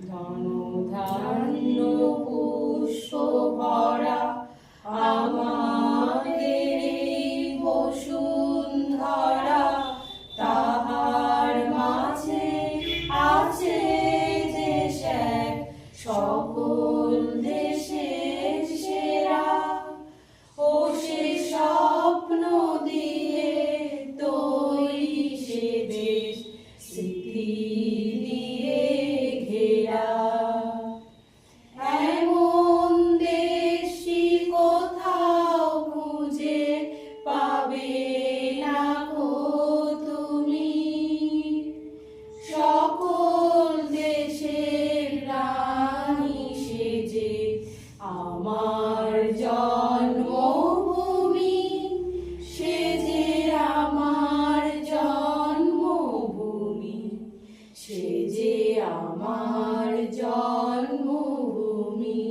ধনধান্য পুষ্প ভরা আমাদের এই বসুন্ধরা, তাহার মাঝে আছে যে শ্যাম সকল দেশের সেরা। ও সে স্বপ্ন দিয়ে তৈরি সে দেশ, স্মৃতি দিয়ে ঘেরা। এমন দেশটি কোথাও খুঁজে পাবে না গো তুমি, সকল দেশের রানী সেজে আমার জন্মভূমি, সেজে আমার জন্মভূমি, সেজে আমার জন্মভূমি।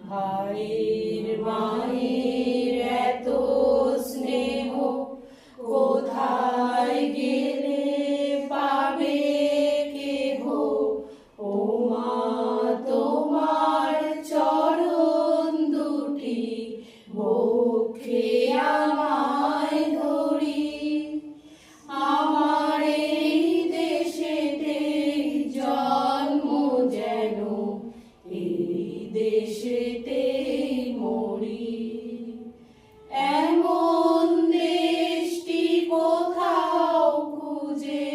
ভাইয়ের মায়ের এত স্নেহ কোথায় গেলে পাবে কেহ, ও মা তোমার চরণ দুটি বক্ষে আমায় ধরি। আমার এই দেশেতে জন্ম যেন এই দেশেতে মরি। এমন দেশটি কোথাও খুঁজে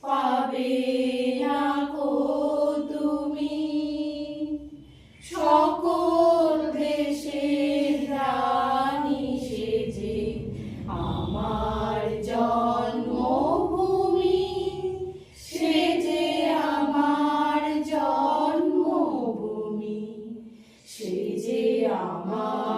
পাবে না গো তুমি, সকল দেশের রানী সেজে আমার জন্মভূমি, সেজে আমার জন্মভূমি, সেজে আমার